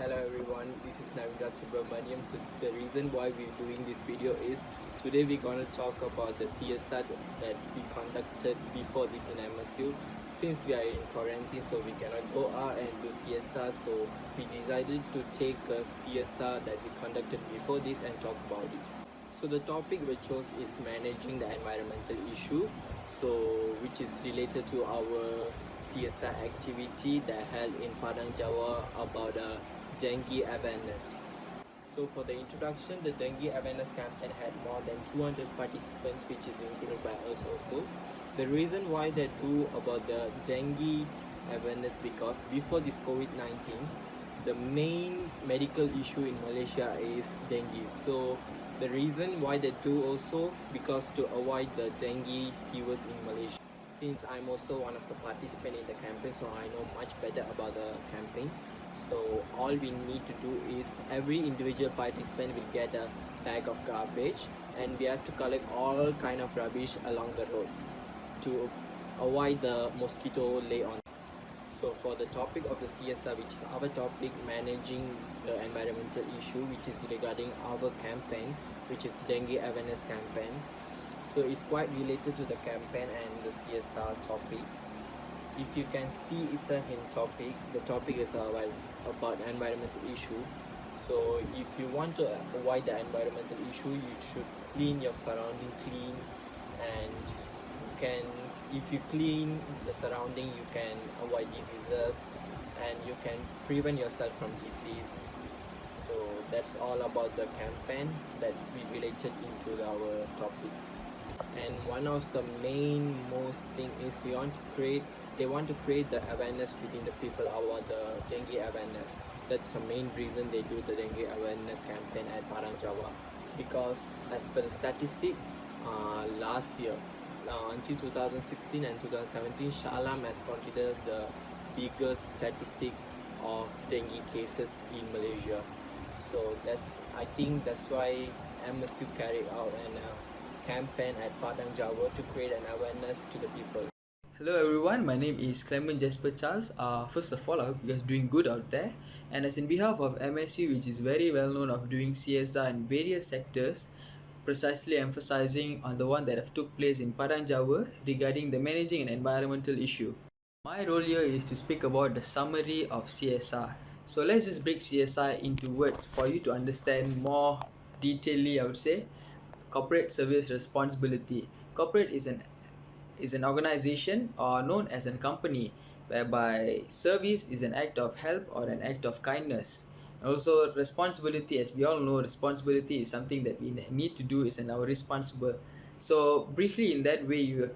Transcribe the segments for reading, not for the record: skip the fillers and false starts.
Hello everyone, this is Naveen. So the reason why we're doing this video is today we're gonna talk about the siesta that we conducted before this in MSU. Since we are in quarantine, so we cannot go out and do siesta, so we decided to take a siesta that we conducted before this and talk about it. So the topic we chose is managing the environmental issue, so which is related to our CSR activity that held in Padang Jawa about dengue awareness. So for the introduction, the dengue awareness campaign had more than 200 participants, which is included by us also. The reason why they do about the dengue awareness because before this COVID-19, the main medical issue in Malaysia is dengue. So the reason why they do also because to avoid the dengue fevers in Malaysia. Since I'm also one of the participants in the campaign, so I know much better about the campaign. So all we need to do is every individual participant will get a bag of garbage, and we have to collect all kind of rubbish along the road to avoid the mosquito lay on. So for the topic of the CSR, which is our topic, managing the environmental issue, which is regarding our campaign, which is dengue awareness campaign. So it's quite related to the campaign and the CSR topic. If you can see itself in topic, the topic is about environmental issue. So if you want to avoid the environmental issue, you should clean your surrounding clean, and you can, if you clean the surrounding, you can avoid diseases and you can prevent yourself from disease. So that's all about the campaign that we related into our topic. And one of the main most thing is they want to create the awareness within the people about the dengue awareness. That's the main reason they do the dengue awareness campaign at Padang Jawa, because as per the statistic, last year, until 2016 and 2017, Shalam has considered the biggest statistic of dengue cases in Malaysia. So I think that's why MSU carried out an campaign at Padang Jawa to create an awareness to the people. Hello everyone, my name is Clement Jasper Charles. First of all, I hope you guys doing good out there. And as in behalf of MSU, which is very well known of doing CSR in various sectors, precisely emphasizing on the one that have took place in Padang Jawa regarding the managing an environmental issue. My role here is to speak about the summary of CSR. So let's just break CSR into words for you to understand more detailedly, I would say. Corporate service responsibility. Corporate is an organization or known as a company whereby service is an act of help or an act of kindness. Also, responsibility, as we all know, responsibility is something that we need to do, is an our responsible. So briefly, in that way, you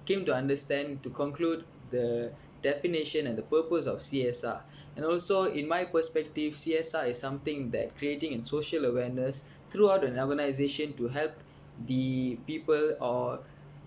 came to understand, to conclude the definition and the purpose of CSR. And also, in my perspective, CSR is something that creating a social awareness throughout an organization to help the people, or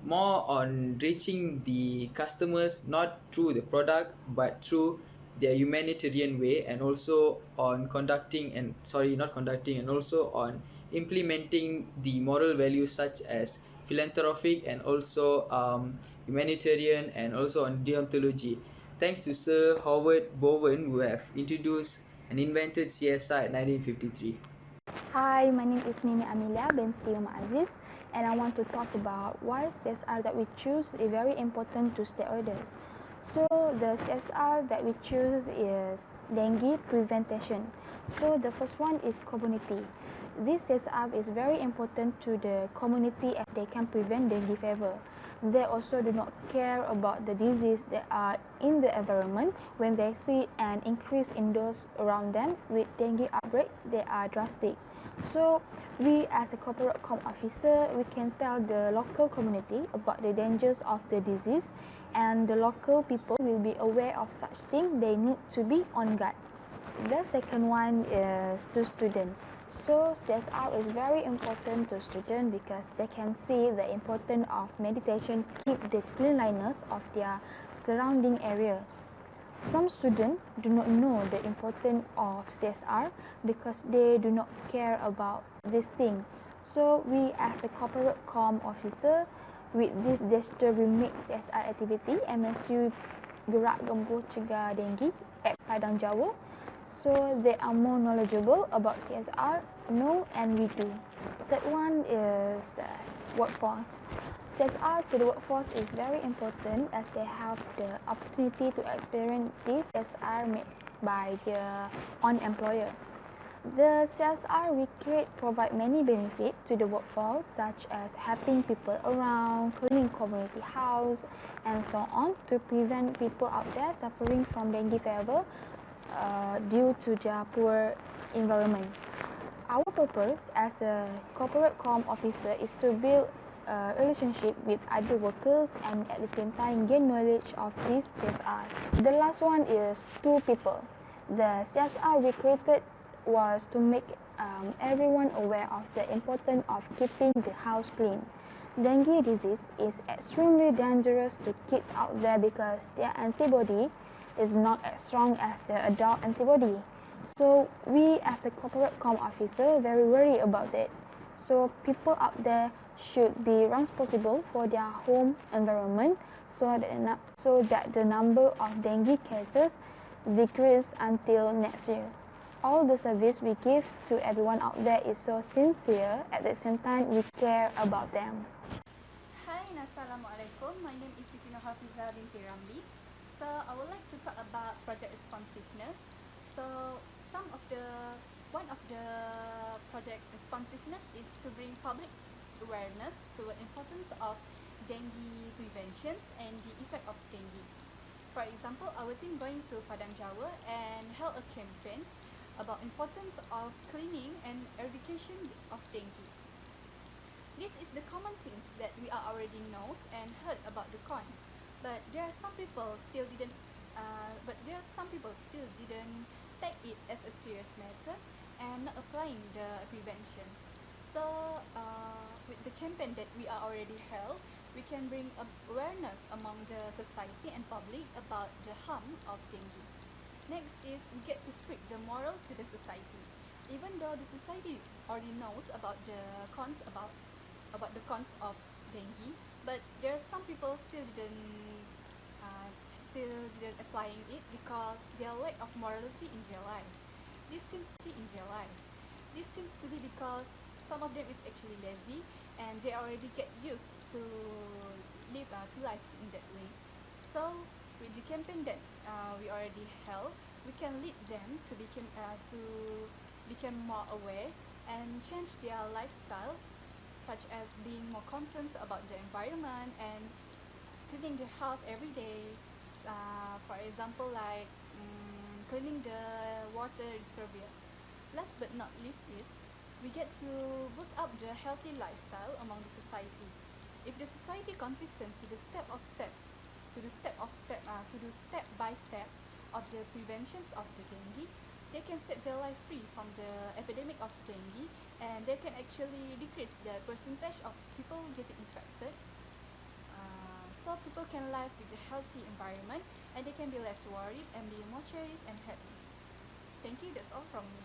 more on reaching the customers not through the product but through their humanitarian way, and also on conducting and sorry not conducting and also on implementing the moral values such as philanthropic and also humanitarian, and also on deontology. Thanks to Sir Howard Bowen, who have introduced and invented CSR at 1953. Hi, my name is Mimi Amelia binti Aziz, and I want to talk about why CSR that we choose is very important to stakeholders. So the CSR that we choose is dengue prevention. So the first one is community. This CSR is very important to the community as they can prevent dengue fever. They also do not care about the disease that are in the environment. When they see an increase in those around them with dengue outbreaks, they are drastic. So we as a corporate com officer, we can tell the local community about the dangers of the disease, and the local people will be aware of such thing. They need to be on guard. The second one is to student. So CSR is very important to students because they can see the importance of meditation, keep the cleanliness of their surrounding area. Some students do not know the importance of CSR because they do not care about this thing. So we as a corporate com officer, with this gesture we make CSR activity MSU Gerak Gembur Cegah Dengue at Padang Jawa. so they are more knowledgeable about CSR, know and we do. Third one is workforce. CSR to the workforce is very important as they have the opportunity to experience this CSR made by their own employer. The CSR we create provide many benefits to the workforce such as helping people around, cleaning community house and so on to prevent people out there suffering from dengue fever due to their poor environment. Our purpose as a corporate comm officer is to build a relationship with other workers and at the same time gain knowledge of this CSR. The last one is to people. The CSR we created was to make everyone aware of the importance of keeping the house clean. Dengue disease is extremely dangerous to kids out there because their antibody is not as strong as the adult antibody. So we as a corporate comm officer very worried about it. So people out there should be responsible for their home environment so that the number of dengue cases decrease until next year. All the service we give to everyone out there is so sincere, at the same time we care about them. Hi and Assalamualaikum. My name is Siti Hafiza binti Ramli. So I would like to talk about project responsiveness. So one of the project responsiveness is to bring public awareness to the importance of dengue preventions and the effect of dengue. For example, our team going to Padang Jawa and held a campaign about importance of cleaning and eradication of dengue. This is the common things that we are already knows and heard about the cons, but there are some people still didn't take it as a serious matter and not applying the preventions. So with the campaign that we are already held, we can bring awareness among the society and public about the harm of dengue. Next is we get to spread the moral to the society. Even though the society already knows about the cons about the cons of dengue, but there are some people still didn't applying it because their lack of morality in their life. This seems to be because some of them is actually lazy and they already get used to life in that way. So with the campaign that we already held, we can lead them to become more aware and change their lifestyle, such as being more concerned about the environment and cleaning the house every day. For example, like cleaning the water reservoir. Last but not least is we get to boost up the healthy lifestyle among the society. If the society consistent to the step by step of the preventions of the dengue, they can set their life free from the epidemic of dengue, and they can actually decrease the percentage of people getting infected. So people can live with a healthy environment and they can be less worried and be more cherished and happy. Thank you, that's all from me.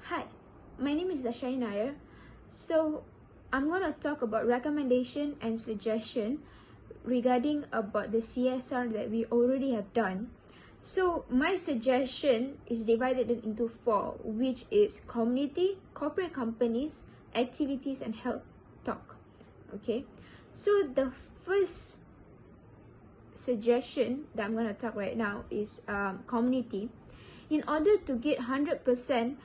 Hi, my name is Dashani Nair. So I'm going to talk about recommendation and suggestion regarding about the CSR that we already have done. So my suggestion is divided into 4, which is community, corporate companies, activities and health talk. Okay, so the first suggestion that I'm going to talk right now is community. In order to get 100%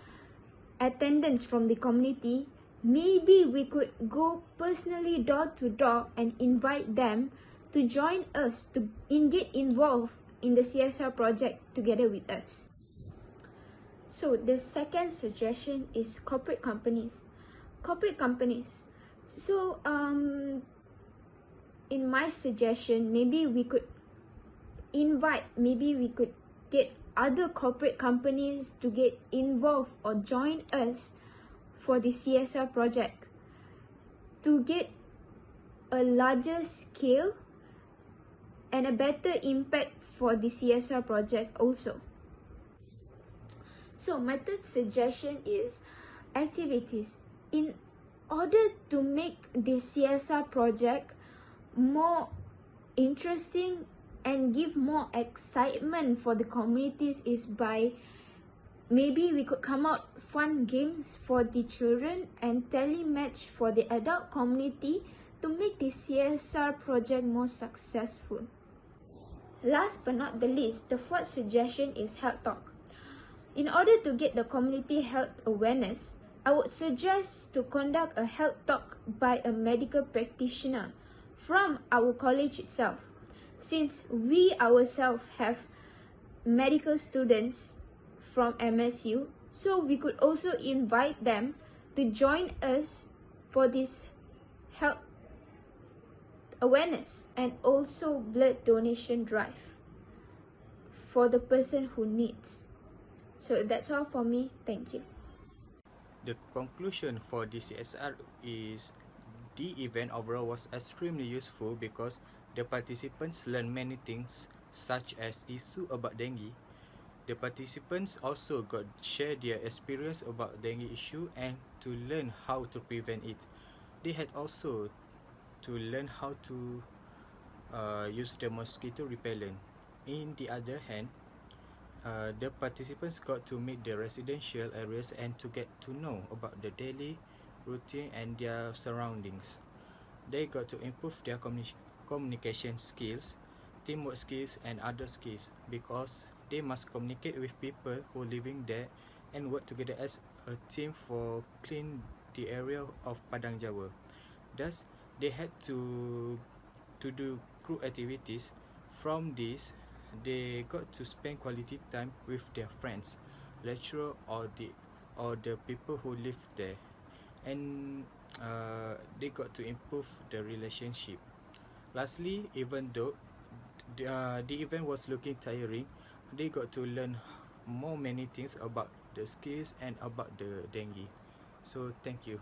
attendance from the community, maybe we could go personally door to door and invite them to join us to get involved in the CSR project together with us. So the second suggestion is corporate companies. So in my suggestion, maybe we could get other corporate companies to get involved or join us for the CSR project to get a larger scale and a better impact for the CSR project also. So my third suggestion is activities. In order to make the CSR project more interesting and give more excitement for the communities is by maybe we could come out fun games for the children and telematch for the adult community to make the CSR project more successful. Last but not the least, the fourth suggestion is health talk. In order to get the community health awareness, I would suggest to conduct a health talk by a medical practitioner from our college itself. Since we ourselves have medical students from MSU, so we could also invite them to join us for this health awareness and also blood donation drive for the person who needs. So that's all for me. Thank you. The conclusion for the CSR is the event overall was extremely useful because the participants learned many things such as issue about dengue. The participants also got share their experience about dengue issue and to learn how to prevent it. They had also to learn how to use the mosquito repellent. In the other hand, the participants got to meet the residential areas and to get to know about the daily routine and their surroundings. They got to improve their communication skills, teamwork skills and other skills because they must communicate with people who are living there and work together as a team for clean the area of Padang Jawa. Thus, they had to do group activities. From this, they got to spend quality time with their friends, lecturer or the people who live there, and they got to improve the relationship. Lastly, even though the event was looking tiring, they got to learn many things about the skills and about the dengue. So thank you.